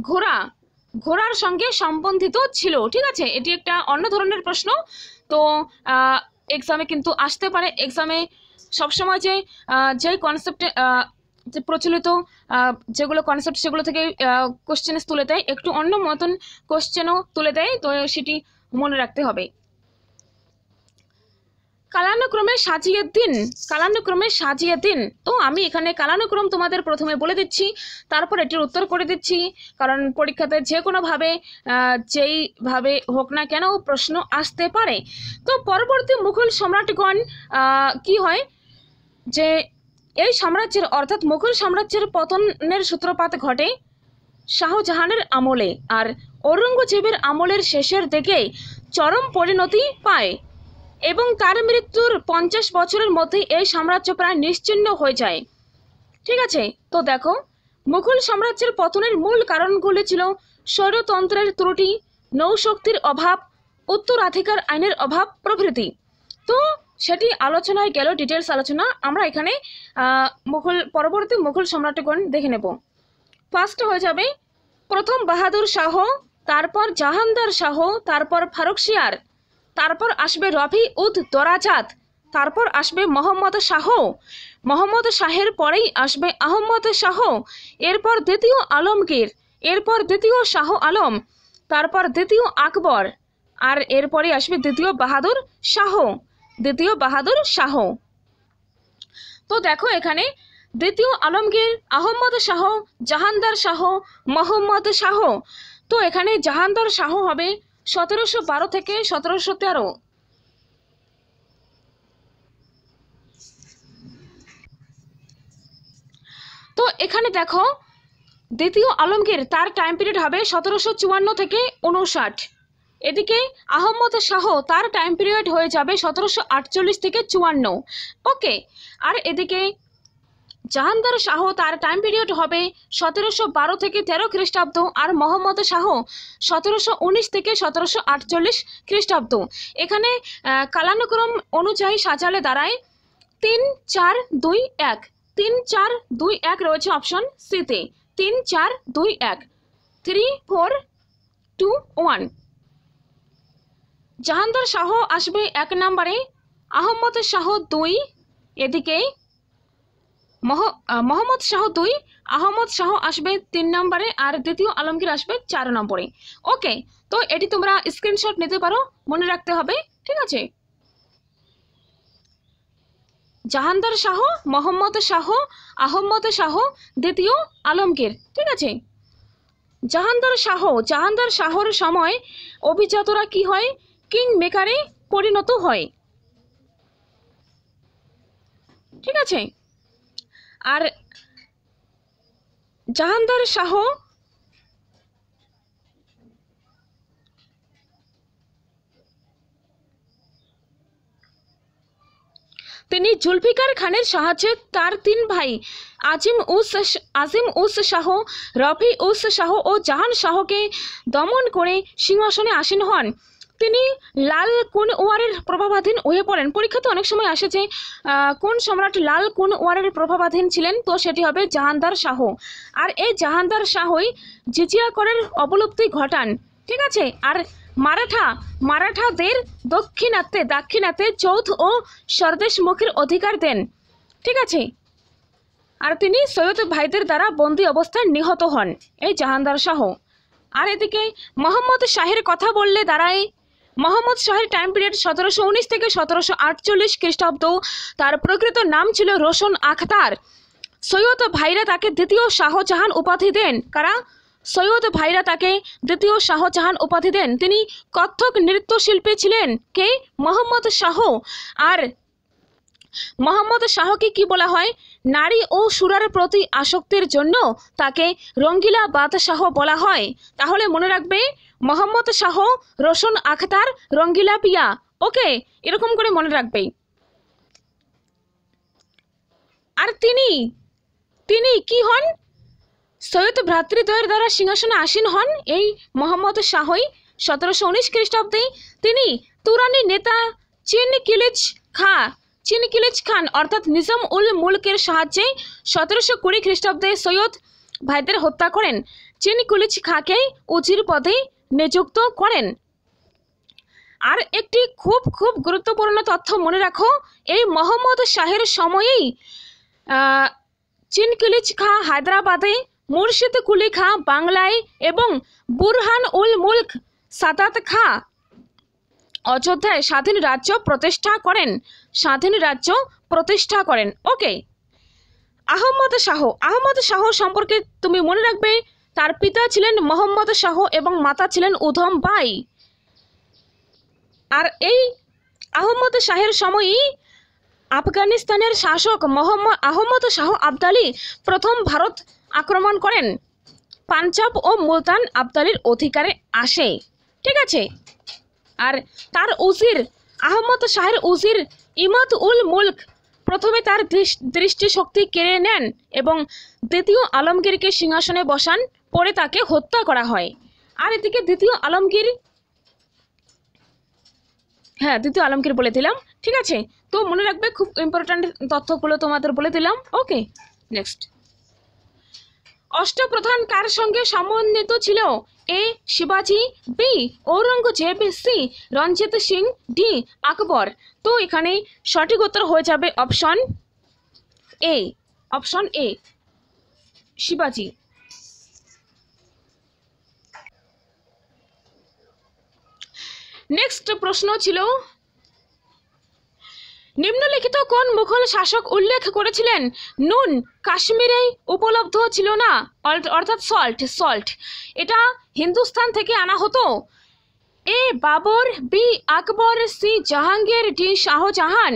ঘোড়া, ঘোড়ার সঙ্গে সম্বন্ধিত ছিল, ঠিক আছে। এটি একটা অন্য ধরনের প্রশ্ন, তো এক্সামে কিন্তু আসতে পারে। এক্সামে সবসময় যে কনসেপ্টে যে প্রচলিত যেগুলো কনসেপ্ট সেগুলো থেকে কোশ্চেন তুলে দেয়, একটু অন্য মতন কোশ্চেনও তুলে দেয়, তো সেটি মনে রাখতে হবে। কালানুক্রমে সাজিয়ে দিন, কালানুক্রমে সাজিয়ে দিন। তো আমি এখানে কালানুক্রম তোমাদের প্রথমে বলে দিচ্ছি, তারপর এটির উত্তর করে দিচ্ছি, কারণ পরীক্ষাতে যে কোনোভাবে যেইভাবে হোক না কেন প্রশ্ন আসতে পারে। তো পরবর্তী মুঘল সম্রাটগণ কি হয় যে এই সাম্রাজ্যের অর্থাৎ মুঘল সাম্রাজ্যের পতনের সূত্রপাত ঘটে শাহজাহানের আমলে, আর ঔরঙ্গজেবের আমলের শেষের দিকে চরম পরিণতি পায় এবং তার মৃত্যুর 50 বছরের মধ্যে এই সাম্রাজ্য প্রায় নিশ্চিহ্ন হয়ে যায়, ঠিক আছে। তো দেখো, মুঘল সাম্রাজ্যের পতনের মূল কারণগুলি ছিল স্বৈরতন্ত্রের ত্রুটি, নৌশক্তির অভাব, উত্তরাধিকার আইনের অভাব প্রভৃতি। তো সেটি আলোচনায় গেল, ডিটেলস আলোচনা। আমরা এখানে পরবর্তী মুঘল সম্রাটগণ দেখে নেব। ফার্স্ট হয়ে যাবে প্রথম বাহাদুর শাহ, তারপর জাহাঙ্গীর শাহ, তারপর ফারুকশিয়ার, তারপর আসবে রবি উদ দরাজাত, তারপর আসবে মোহাম্মদ শাহ, মোহাম্মদ শাহের পরেই আসবে আহমদ শাহ, এরপর দ্বিতীয় আলমগীর, এরপর দ্বিতীয় শাহ আলম, তারপর দ্বিতীয় আকবর, আর এরপরে আসবে দ্বিতীয় বাহাদুর শাহ, দ্বিতীয় বাহাদুর শাহ। তো দেখো এখানে দ্বিতীয় আলমগীর, আহমদ শাহ, জাহাঙ্গীর শাহ, মোহাম্মদ শাহ। তো এখানে জাহাঙ্গীর শাহ হবে 1712 থেকে 1713। তো এখানে দেখো দ্বিতীয় আলমগীর তার টাইম পিরিয়ড হবে 1754 থেকে 59। এদিকে আহমদ শাহ তার টাইম পিরিয়ড হয়ে যাবে 1748 থেকে 54। ওকে, আর এদিকে জাহাঙ্গীর শাহ তার টাইম পিরিয়ড হবে 1712 থেকে 13 খ্রিস্টাব্দ, আর মোহাম্মদ শাহ 1719 থেকে 1748 খ্রিস্টাব্দ। এখানে কালানুক্রম অনুযায়ী সাজালে দাঁড়ায় 3 4 2 1। 3 4 2 1 রয়েছে অপশন সিতে। 3 4 2 1, 3 4 2 1। জাহাঙ্গীর শাহ আসবে 1 নম্বরে, আহমদ শাহ 2, এদিকে মোহাম্মদ শাহ 2, আহমদ শাহ আসবে 3 নম্বরে, আর দ্বিতীয় আলমগীর আসবে 4 নম্বরে। ওকে, তো এটি তোমরা স্ক্রিনশট নিতে পারো, মনে রাখতে হবে, ঠিক আছে। জাহাঙ্গীর শাহ, মোহাম্মদ শাহ, আহমদ শাহ, দ্বিতীয় আলমগীর, ঠিক আছে। জাহাঙ্গীর শাহর সময় অভিজাতরা কি হয়? কিং মেকারে পরিণত হয়, ঠিক আছে। আর জাহাঙ্গীর শাহ তিনি জুলফিকার খানের সাহায্যে তার 3 ভাই আজিম উস শাহ, রফি উস শাহ ও জাহান শাহকে দমন করে সিংহাসনে আসীন হন। তিনি লাল কুনওয়ারের প্রভাবাধীন হয়ে পড়েন। পরীক্ষাতে অনেক সময় আসে যে কোন সম্রাট লাল কুনওয়ারের প্রভাবাধীন ছিলেন, তো সেটি হবে জাহাঙ্গীর শাহ। আর এই জাহাঙ্গীর শাহই জিজিয়া করের অবলুপ্তি ঘটান, ঠিক আছে। আর মারাঠাদের দাক্ষিণাত্যে চৌথ ও স্বদেশমুখীর অধিকার দেন, ঠিক আছে। আর তিনি সৈয়দ ভাইদের দ্বারা বন্দী অবস্থায় নিহত হন, এই জাহাঙ্গীর শাহ। আর এদিকে মোহাম্মদ শাহের কথা বললে দাঁড়ায়, মোহাম্মদ শাহের টাইম পিরিয়ড 1719 থেকে 1748 খ্রিস্টাব্দ। তার প্রকৃত নাম ছিল রোশন আখতার। সৈয়দ ভাইরা তাকে দ্বিতীয় শাহজাহান উপাধি দেন। কারা? সৈয়দ ভাইরা তাকে দ্বিতীয় শাহজাহান উপাধি দেন। তিনি কত্থক নৃত্যশিল্পী ছিলেন, কে? মোহাম্মদ শাহ। আর মোহাম্মদ শাহকে কি বলা হয়? নারী ও সুরার প্রতি আসক্তির জন্য তাকে রঙ্গিলা বাদশাহ বলা হয়। তাহলে মনে রাখবে, মোহাম্মদ শাহ, রোশন আখতার, রঙ্গিলা পিয়া। ওকে, এরকম করে মনে রাখবে। আর তিনি কি হন? সৈয়দ ভ্রাতৃদ্বয়ের দ্বারা সিংহাসনে আসীন হন এই মোহাম্মদ শাহই 1719 খ্রিস্টাব্দে। তিনি তুরানি নেতা চিনকিলিজ খান অর্থাৎ নিজাম উল মুলকের সাহায্যে 1720 খ্রিস্টাব্দে সৈয়দ ভাইদের হত্যা করেন। চিনকিলিজ খাঁকে উজির পদে নিযুক্ত করেন। আর একটি খুব গুরুত্বপূর্ণ তথ্য মনে রাখো, এই মোহাম্মদ শাহের সময়েই চিনকিলিজ খাঁ হায়দ্রাবাদে, মুর্শিদ কুলি খাঁ বাংলায় এবং বুরহান উল মুলক সাদাত খাঁ অযোধ্যায় স্বাধীন রাজ্য প্রতিষ্ঠা করেন। ওকে, আহমদ শাহ সম্পর্কে তুমি মনে রাখবে, তার পিতা ছিলেন মোহাম্মদ শাহ এবং মাতা ছিলেন উধম বাই। আর এই আহমদ শাহের সময়ই আফগানিস্তানের শাসক আহমদ শাহ আবদালি প্রথম ভারত আক্রমণ করেন। পাঞ্জাব ও মুলতান আবদালির অধিকারে আসে, ঠিক আছে। আর তার উজির, আহমদ শাহের উজির ইমাদ উল মুলক প্রথমে তার দৃষ্টিশক্তি কেড়ে নেন এবং দ্বিতীয় আলমগীরকে সিংহাসনে বসান, পরে তাকে হত্যা করা হয়। আর এদিকে দ্বিতীয় আলমগীর বলে দিলাম, ঠিক আছে। তো মনে রাখবে, খুব ইম্পর্ট্যান্ট তথ্যগুলো তোমাদের বলে দিলাম। ওকে, নেক্সট। অষ্টপ্রধান কার সঙ্গে সমন্বিত ছিল? এ শিবাজি, B Aurangzeb, C Ranjit Singh, D আকবর। তো এখানে সঠিক উত্তর হয়ে যাবে অপশন এ শিবাজি। নেক্সট প্রশ্ন ছিল, নিম্নলিখিত কোন মুঘল শাসক উল্লেখ করেছিলেন নুন কাশ্মীরে উপলব্ধ ছিল না, অর্থাৎ সল্ট এটা হিন্দুস্তান থেকে আনা হতো? A Babur, B Akbar, C Jahangir, D Shahjahan.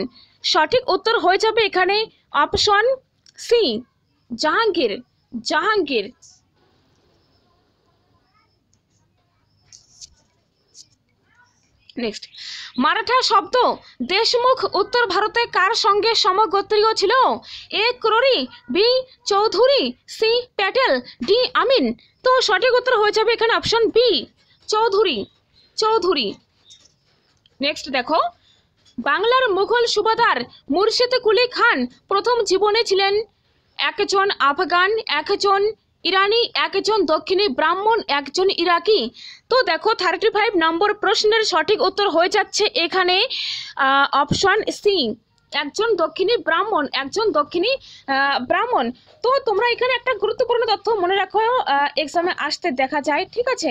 সঠিক উত্তর হয়ে যাবে এখানে option C Jahangir. Next, Maratha শব্দ দেশমুখ উত্তর ভারতে কার সঙ্গে সমগোত্রীয় ছিল? A Karori, B Chaudhuri, C Patel, D Amin. তো সঠিক উত্তর হয়ে যাবে এখানে option B, Chaudhuri, Chaudhuri. Next দেখো, বাংলার মুঘল সুবাদার মুর্শিদ কুলি খান প্রথম জীবনে ছিলেন একজন আফগান, একজন ইরানি, একজন দক্ষিণী ব্রাহ্মণ, একজন ইরাকি। তো দেখো 35 নম্বর প্রশ্নের সঠিক উত্তর হয়ে যাচ্ছে এখানে অপশন সি, একজন দক্ষিণী ব্রাহ্মণ, একজন দক্ষিণী ব্রাহ্মণ। তো তোমরা এখানে একটা গুরুত্বপূর্ণ তথ্য মনে রাখো, এক্সামে আসতে দেখা যায়, ঠিক আছে?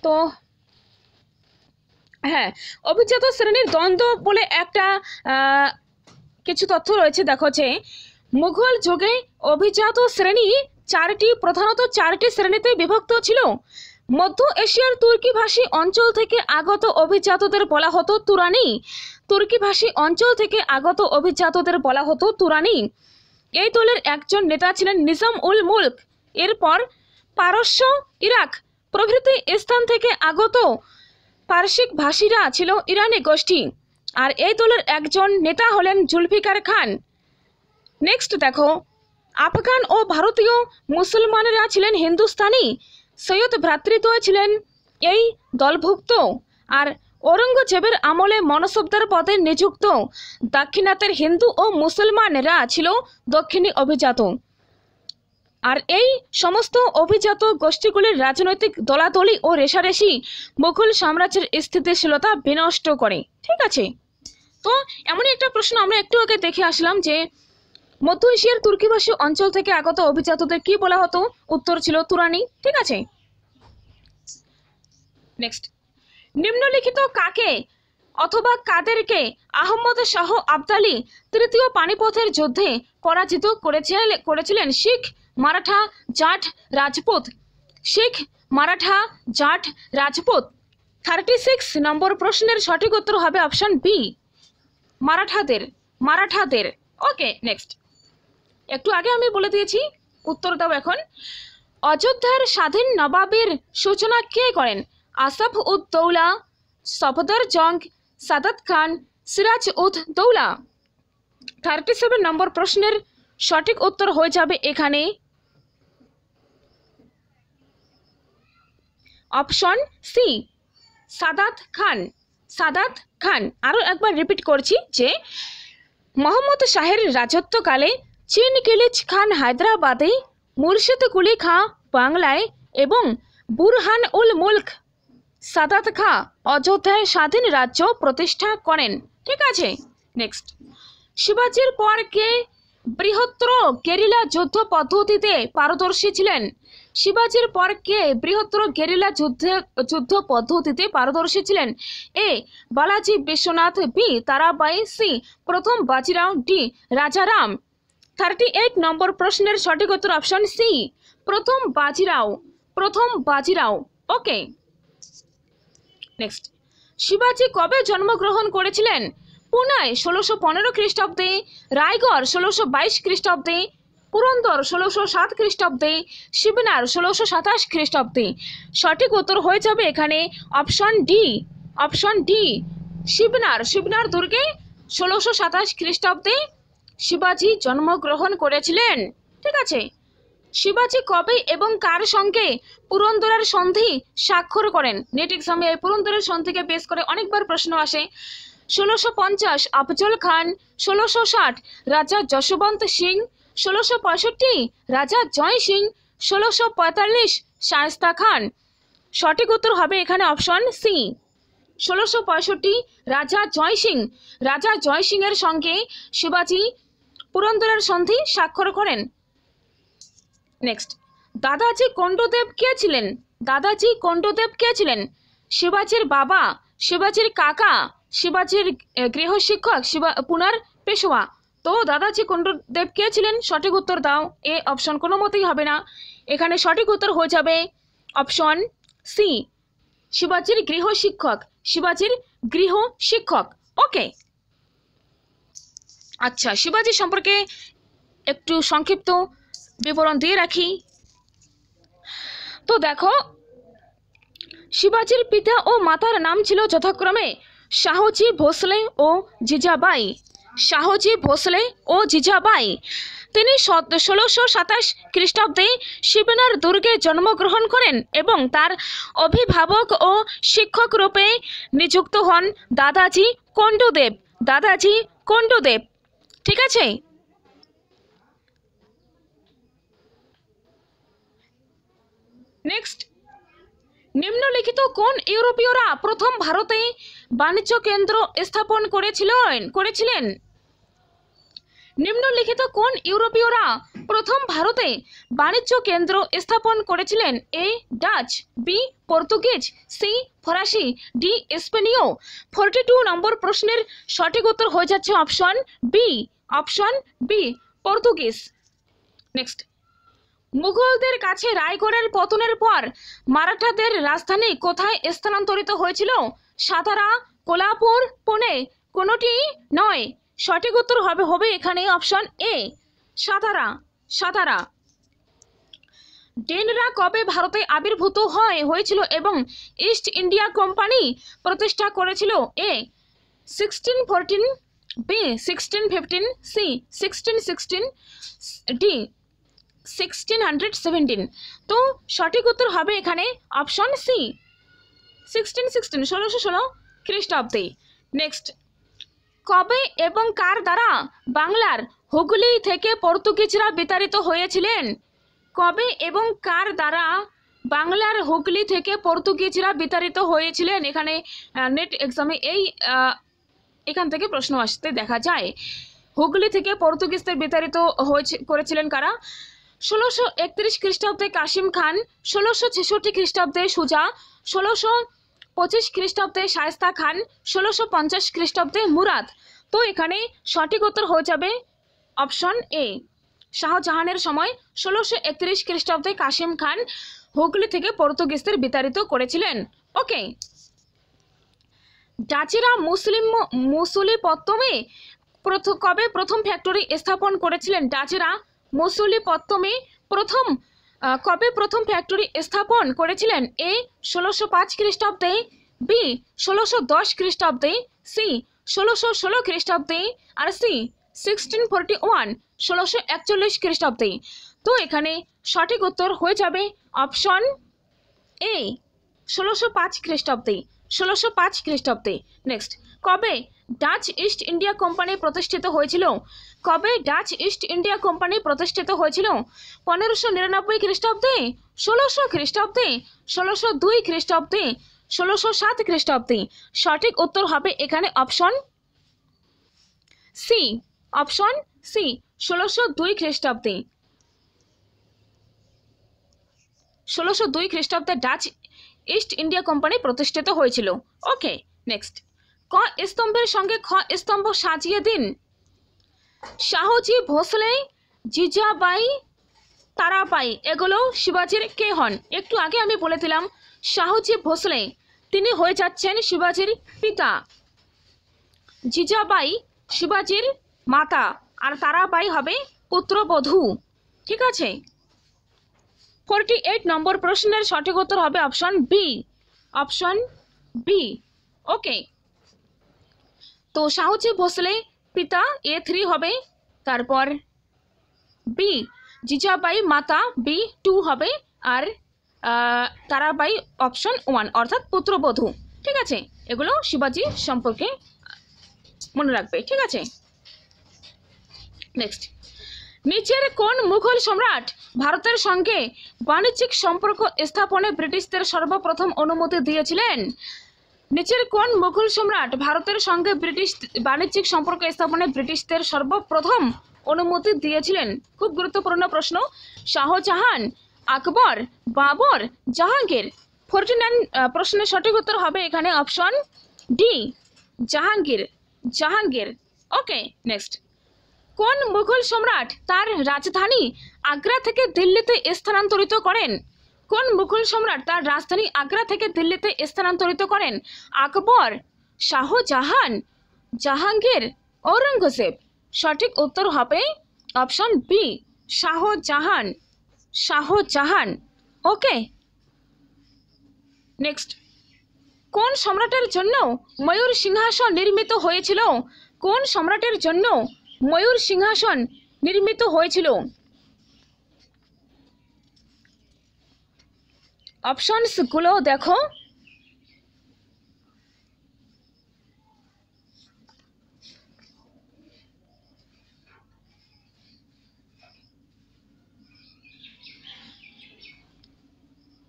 তো হ্যাঁ, অভিজাত শ্রেণীর দ্বন্দ্ব বলে একটা কিছু তথ্য রয়েছে। দেখো যে মুঘল যুগে অভিজাত শ্রেণী প্রধানত চারটি শ্রেণীতে বিভক্ত ছিল। মধ্য এশিয়ার তুর্কি ভাষী অঞ্চল থেকে আগত অভিজাতদের বলা হতো তুরানি। তুর্কি ভাষী অঞ্চল থেকে আগত অভিজাতদের বলা হতো তুরানি। এই দলের একজন নেতা ছিলেন নিজাম উল মুলক। এরপর পারস্য, ইরাক প্রভৃতি স্থান থেকে আগত পারসিক ভাষীরা ছিল ইরানি গোষ্ঠী, আর এই দলের একজন নেতা হলেন জুলফিকার খান। নেক্সট দেখো, আফগান ও ভারতীয় মুসলমানেরা ছিলেন হিন্দুস্তানি। সৈয়দ ভ্রাতৃদ্বয় ছিলেন এই দলভুক্ত, আর ঔরঙ্গজেবের আমলে মনসবদার পদে নিযুক্ত দাক্ষিণাত্যের হিন্দু ও মুসলমানেরা ছিল দক্ষিণী অভিজাত। আর এই সমস্ত অভিজাত গোষ্ঠীগুলির রাজনৈতিক দলাদলি ও রেষারেষি মুঘল সাম্রাজ্যের স্থিতিশীলতা বিনষ্ট করে, ঠিক আছে? তো এমনই একটা প্রশ্ন আমরা একটু আগে দেখে আসলাম যে মধ্য এশিয়ার তুর্কিভাষী অঞ্চল থেকে আগত অভিজাতদের কি বলা হতো? উত্তর ছিল তুরানি, ঠিক আছে? নেক্সট, নিম্নলিখিত কাকে অথবা কাদেরকে আহমদ শাহ আবদালি তৃতীয় পানিপথের যুদ্ধে পরাজিত করেছিলেন? শিখ, মারাঠা, জাট, রাজপুত। শিখ, মারাঠা, জাট, রাজপুত। 36 নম্বর প্রশ্নের সঠিক উত্তর হবে অপশন বি, মারাঠাদের, মারাঠাদের। ওকে, নেক্সট, একটু আগে আমি বলে দিয়েছি, উত্তর দাও এখন। অযোধ্যার স্বাধীন নবাবের সূচনা কে করেন? আসফ উদ দৌলা, সফদর জং, সাদাত খান, সিরাজ উদ দৌলা। 37 নম্বর প্রশ্নের সঠিক উত্তর হয়ে যাবে এখানে অপশন সি, সাদাত খান, সাদাত খান। আরও একবার রিপিট করছি যে মোহাম্মদ শাহের রাজত্বকালে চীন কিলিচ খান হায়দ্রাবাদে, মুর্শিদ কুলি খাঁ বাংলায় এবং বুরহান উল মুলক সাদাত খাঁ অযোধ্যায় স্বাধীন রাজ্য প্রতিষ্ঠা করেন, ঠিক আছে? নেক্সট, শিবাজির পর কে বৃহত্তর গেরিলা যুদ্ধ পদ্ধতিতে পারদর্শী ছিলেন? শিবাজির পর কে বৃহত্তর গেরিলা যুদ্ধ পদ্ধতিতে পারদর্শী ছিলেন? এ বালাজি বিশ্বনাথ, বি তারাবাই, সি প্রথম বাজিরাও, ডি রাজারাম। 38 নম্বর প্রশ্নের সঠিক উত্তর অপশন সি, প্রথম বাজিরাও, প্রথম বাজিরাও। ওকে, নেক্সট, শিবাজি কবে জন্মগ্রহণ করেছিলেন? পুনায় 1615 খ্রিস্টাব্দে, রায়গড় 1622 খ্রিস্টাব্দে, পুরন্দর 1607 খ্রিস্টাব্দে, শিবনার 1627 খ্রিস্টাব্দে। সঠিক উত্তর হয়ে যাবে এখানে অপশন ডি, অপশন ডি, শিবনার, শিবনার দুর্গে 1627 খ্রিস্টাব্দে শিবাজি জন্মগ্রহণ করেছিলেন, ঠিক আছে? শিবাজি কবে এবং কার সঙ্গে পুরন্দরের সন্ধি স্বাক্ষর করেন? নেট এক্সামে এই পুরন্দরের সন্ধিকে বেস করে অনেকবার প্রশ্ন আসে। 1650 আফজল খান, 1660 রাজা যশবন্ত সিং, 1665 রাজা জয় সিং, 1645 শায়েস্তা খান। সঠিক উত্তর হবে এখানে অপশন সি, 1665 রাজা জয় সিং। রাজা জয় সিং এর সঙ্গে শিবাজি পুরন্দরের সন্ধি স্বাক্ষর করেন। নেক্সট, দাদাজি কোন্ডদেব কে ছিলেন? দাদাজি কোন্ডদেব কে ছিলেন? শিবাজির বাবা, শিবাজির কাকা, শিবাজির গৃহশিক্ষক, পুনার পেশোয়া। তো দাদাজি কোন্ডদেব কে ছিলেন? সঠিক উত্তর দাও। এ অপশন কোনো মতেই হবে না, এখানে সঠিক উত্তর হয়ে যাবে অপশন সি, শিবাজির গৃহশিক্ষক, শিবাজির গৃহশিক্ষক। ওকে, আচ্ছা, শিবাজি সম্পর্কে একটু সংক্ষিপ্ত বিবরণ দিয়ে রাখি। তো দেখো, শিবাজির পিতা ও মাতার নাম ছিল যথাক্রমে শাহজি ভোসলে ও জিজাবাই। শাহজি ভোসলে ও জিজাবাই তিনি 1627 খ্রিস্টাব্দে শিবনার দুর্গে জন্মগ্রহণ করেন এবং তার অভিভাবক ও শিক্ষক রূপে নিযুক্ত হন দাদাজি কোন্ডুদেব। দাদাজি কোন্ডুদেব, ঠিক আছে। নেক্সট, নিম্নলিখিত কোন ইউরোপীয়রা প্রথম ভারতে বাণিজ্য কেন্দ্র স্থাপন করেছিলেন? নিম্নলিখিত কোন ইউরোপীয়রা প্রথম ভারতে বাণিজ্য কেন্দ্র স্থাপন করেছিলেন? A Dutch, B Portuguese, C ফরাসি, ডি স্পেনীয়। 42 নম্বর প্রশ্নের সঠিক উত্তর হয়ে যাচ্ছে option B. Option B, Portuguese. Next, মুঘলদের কাছে রায়গড়ের পতনের পর মারাঠাদের রাজধানী কোথায় স্থানান্তরিত হয়েছিল? সাতারা, কোলাপুর, পুনে, কোনোটি নয়। সঠিক উত্তর হবে এখানে অপশন এ, সাতারা। সাতারা। ডেনরা কবে ভারতে আবির্ভূত হয়েছিল এবং ইস্ট ইন্ডিয়া কোম্পানি প্রতিষ্ঠা করেছিল? এ 1614, বি 1615, সি 1616, ডি 1617। তো সঠিক উত্তর হবে এখানে অপশন সি, 1616, 1616 খ্রিস্টাব্দে। নেক্সট, কবে এবং কার দ্বারা বাংলার হুগলি থেকে পর্তুগিজরা বিতাড়িত হয়েছিলেন? কবে এবং কার দ্বারা বাংলার হুগলি থেকে পর্তুগিজরা বিতাড়িত হয়েছিলেন? এখানে নেট এক্সামে এখান থেকে প্রশ্ন আসতে দেখা যায়। হুগলি থেকে পর্তুগিজদের বিতাড়িত করেছিলেন কারা? 1631 খ্রিস্টাব্দে কাসিম খান, 1666 খ্রিস্টাব্দে সুজা, 1625 খ্রিস্টাব্দে শায়েস্তা খান, 1650 খ্রিস্টাব্দে মুরাদ। তো এখানে সঠিক উত্তর হয়ে যাবে অপশন এ। শাহজাহানের সময় 1631 খ্রিস্টাব্দে কাসিম খান হুগলি থেকে পর্তুগিজদের বিতাড়িত করেছিলেন। ওকে। ডাচেরা মুসুলিপত্তমে কবে প্রথম ফ্যাক্টরি স্থাপন করেছিলেন? ডাচেরা মুসুলিপত্তমে কবে প্রথম ফ্যাক্টরি স্থাপন করেছিলেন? এ 1605 খ্রিস্টাব্দে, বি 1610 খ্রিস্টাব্দে, সি 1616 খ্রিস্টাব্দে, আর সি 1641, 1641 খ্রিস্টাব্দে। তো এখানে সঠিক উত্তর হয়ে যাবে অপশন এ, 1605 খ্রিস্টাব্দে। 1605 খ্রিস্টাব্দে। নেক্সট, কবে ডাচ ইস্ট ইন্ডিয়া কোম্পানি প্রতিষ্ঠিত হয়েছিল? কবে ডাচ ইস্ট ইন্ডিয়া কোম্পানি প্রতিষ্ঠিত হয়েছিল? 1599 খ্রিস্টাব্দে, 1600 খ্রিস্টাব্দে, 1602 খ্রিস্টাব্দে, 1607 খ্রিস্টাব্দে। সঠিক উত্তর হবে এখানে অপশন সি। অপশন সি, 1602 খ্রিস্টাব্দে। 1602 খ্রিস্টাব্দে ডাচ ইস্ট ইন্ডিয়া কোম্পানি প্রতিষ্ঠিত হয়েছিল। ওকে। নেক্সট, ক স্তম্ভের সঙ্গে খ স্তম্ভ সাজিয়ে দিন। শাহজি ভোসলে, জিজাবাই, তারাবাই এগুলো শিবাজির কে হন? একটু আগে আমি বলে দিলাম শাহজি ভোসলে তিনি হয়ে যাচ্ছেন শিবাজির পিতা, জিজাবাই শিবাজির মাতা, আর তারাবাই হবে পুত্রবধূ। ঠিক আছে। 48 নম্বর প্রশ্নের সঠিক উত্তর হবে option B. Option B. Okay. তো শাহজি ভোসলে পিতা A3 হবে, তারপর বি জিজাবাই মাতা B2 হবে, আর তারাবাই অপশন 1 অর্থাৎ পুত্রবধূ। ঠিক আছে, এগুলো শিবাজি সম্পর্কে মনে রাখবে। ঠিক আছে। নেক্সট, নিচের কোন মুঘল সম্রাট ভারতের সঙ্গে বাণিজ্যিক সম্পর্ক স্থাপনে ব্রিটিশদের সর্বপ্রথম অনুমতি দিয়েছিলেন? নিচের কোন মুঘল সম্রাট ভারতের সঙ্গে বাণিজ্যিক সম্পর্ক স্থাপনে ব্রিটিশদের সর্বপ্রথম অনুমতি দিয়েছিলেন? খুব গুরুত্বপূর্ণ প্রশ্ন। শাহজাহান, আকবর, বাবর, জাহাঙ্গীর। 49 প্রশ্নের সঠিক উত্তর হবে এখানে অপশন ডি, জাহাঙ্গীর। জাহাঙ্গীর। ওকে। নেক্সট, কোন মুঘল সম্রাট তার রাজধানী আগ্রা থেকে দিল্লিতে স্থানান্তরিত করেন? কোন মুঘল সম্রাট তার রাজধানী আগ্রা থেকে দিল্লিতে স্থানান্তরিত করেন? আকবর, শাহজাহান, জাহাঙ্গীর, ঔরঙ্গজেব। সঠিক উত্তর হবে অপশন বি, শাহজাহান। শাহজাহান। ওকে। নেক্সট, কোন সম্রাটের জন্য ময়ূর সিংহাসন নির্মিত হয়েছিল? কোন সম্রাটের জন্য ময়ূর সিংহাসন নির্মিত হয়েছিল? অপশনসগুলো দেখো।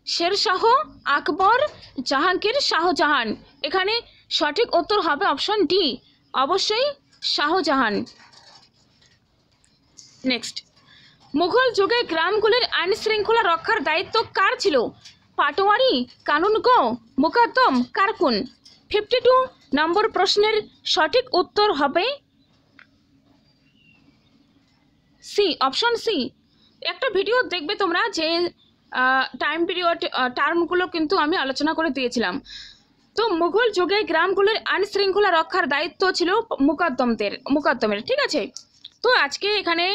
শেরশাহ, আকবর, জাহাঙ্গীর, শাহজাহান। এখানে সঠিক উত্তর হবে অপশন ডি, অবশ্যই শাহজাহান। নেক্সট, মুঘল যুগে গ্রামগুলির আইন শৃঙ্খলা রক্ষার দায়িত্ব কার ছিল? পাটোয়ারি, কানুনগো, মুকাদ্দম, কারকুন। 52 নম্বর প্রশ্নের সঠিক উত্তর হবে সি, অপশন সি। একটা ভিডিও দেখবে তোমরা, যে টাইম পিরিয়ড টার্মগুলো কিন্তু আমি আলোচনা করে দিয়েছিলাম। তো মুঘল যুগে গ্রামগুলির আইন শৃঙ্খলা রক্ষার দায়িত্ব ছিল মুকাদ্দমের, ঠিক আছে। তো আজকে এখানে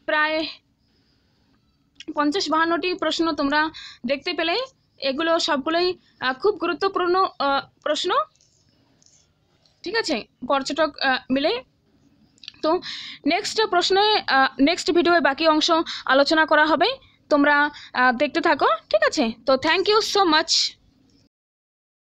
প্রায় 50-52টি প্রশ্ন তোমরা দেখতে পেলে। এগুলো সবগুলোই খুব গুরুত্বপূর্ণ প্রশ্ন, ঠিক আছে, পর্যটক মিলে। তো নেক্সট ভিডিওয়ে বাকি অংশ আলোচনা করা হবে, তোমরা দেখতে থাকো, ঠিক আছে। তো থ্যাংক ইউ সো মাচ।